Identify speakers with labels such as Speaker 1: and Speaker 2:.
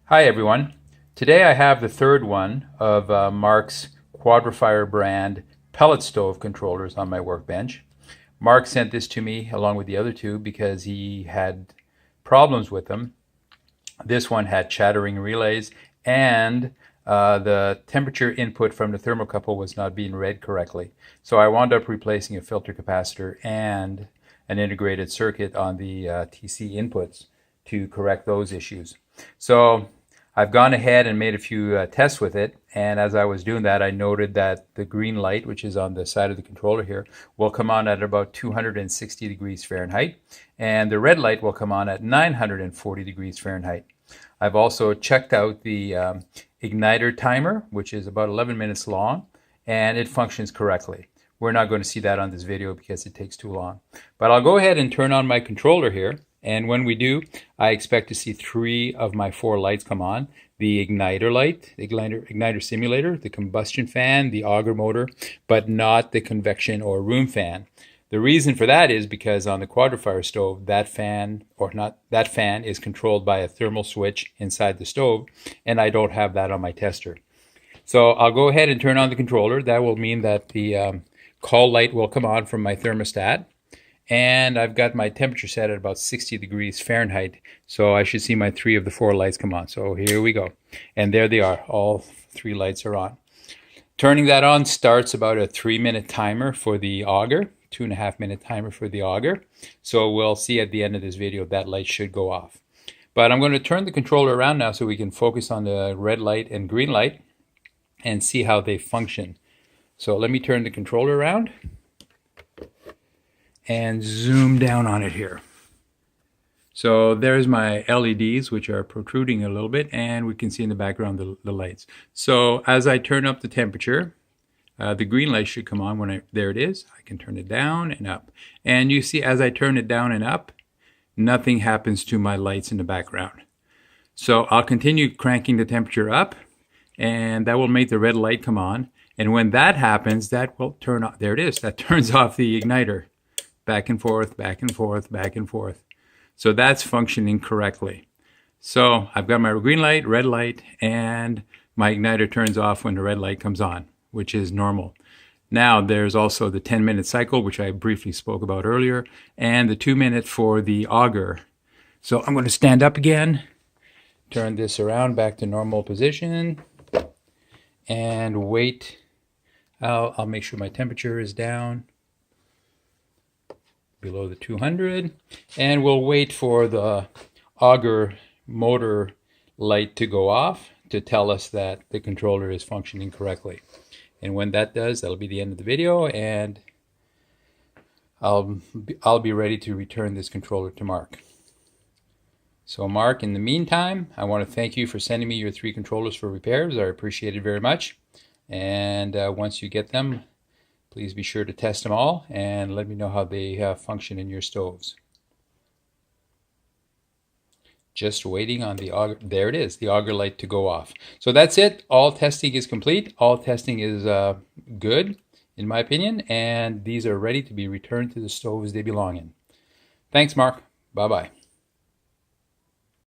Speaker 1: Hi everyone. Today I have the third one of Mark's QuadraFire brand pellet stove controllers on my workbench. Mark sent this to me along with the other two because he had problems with them. This one had chattering relays and the temperature input from the thermocouple was not being read correctly. So I wound up replacing a filter capacitor and an integrated circuit on the TC inputs to correct those issues. So I've gone ahead and made a few tests with it, and as I was doing that I noted that the green light, which is on the side of the controller here, will come on at about 260 degrees Fahrenheit, and the red light will come on at 940 degrees Fahrenheit. I've also checked out the igniter timer, which is about 11 minutes long, and it functions correctly. We're not going to see that on this video because it takes too long. But I'll go ahead and turn on my controller here. And when we do, I expect to see 3 of my 4 lights come on. The igniter light, the igniter simulator, the combustion fan, the auger motor, but not the convection or room fan. The reason for that is because on the QuadraFire stove, that fan is controlled by a thermal switch inside the stove, and I don't have that on my tester. So I'll go ahead and turn on the controller. That will mean that the call light will come on from my thermostat. And I've got my temperature set at about 60 degrees Fahrenheit, so I should see my 3 of the 4 lights come on. So here we go. And there they are. All 3 lights are on. Turning that on starts about a 3-minute timer for the auger, 2.5-minute timer for the auger. So we'll see at the end of this video that light should go off. But I'm going to turn the controller around now so we can focus on the red light and green light and see how they function. So let me turn the controller around and zoom down on it here. So there's my LEDs, which are protruding a little bit, and we can see in the background the lights. So as I turn up the temperature, the green light should come on there it is. I can turn it down and up. And you see as I turn it down and up, nothing happens to my lights in the background. So I'll continue cranking the temperature up, and that will make the red light come on. And when that happens, that will turn off. There it is. That turns off the igniter. Back and forth, back and forth, back and forth. So that's functioning correctly. So I've got my green light, red light, and my igniter turns off when the red light comes on, which is normal. Now there's also the 10-minute cycle, which I briefly spoke about earlier, and the 2-minute for the auger. So I'm going to stand up again, turn this around back to normal position, and wait. I'll make sure my temperature is down below the 200, and we'll wait for the auger motor light to go off to tell us that the controller is functioning correctly. And when that does, that'll be the end of the video, and I'll be ready to return this controller to Mark. So Mark, in the meantime, I want to thank you for sending me your 3 controllers for repairs. I appreciate it very much. And once you get them, please be sure to test them all and let me know how they function in your stoves. Just waiting on the auger. There it is, the auger light to go off. So that's it. All testing is complete. All testing is good, in my opinion, and these are ready to be returned to the stoves they belong in. Thanks, Mark. Bye-bye.